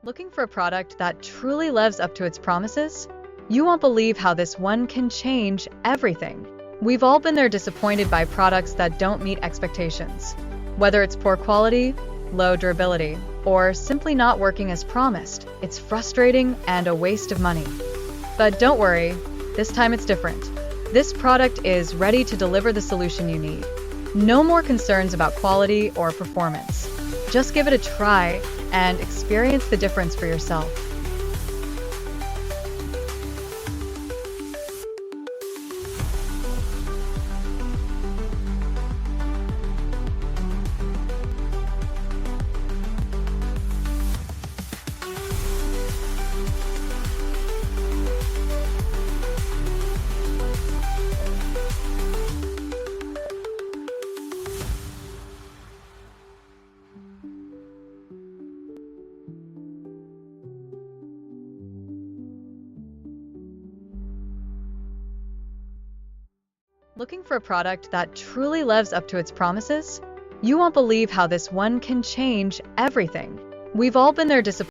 Looking for a product that truly lives up to its promises? You won't believe how this one can change everything. We've all been there, disappointed by products that don't meet expectations. Whether it's poor quality, low durability, or simply not working as promised, it's frustrating and a waste of money. But don't worry, this time it's different. This product is ready to deliver the solution you need. No more concerns about quality or performance. Just give it a try and experience the difference for yourself. Looking for a product that truly lives up to its promises? You won't believe how this one can change everything. We've all been there, disappointed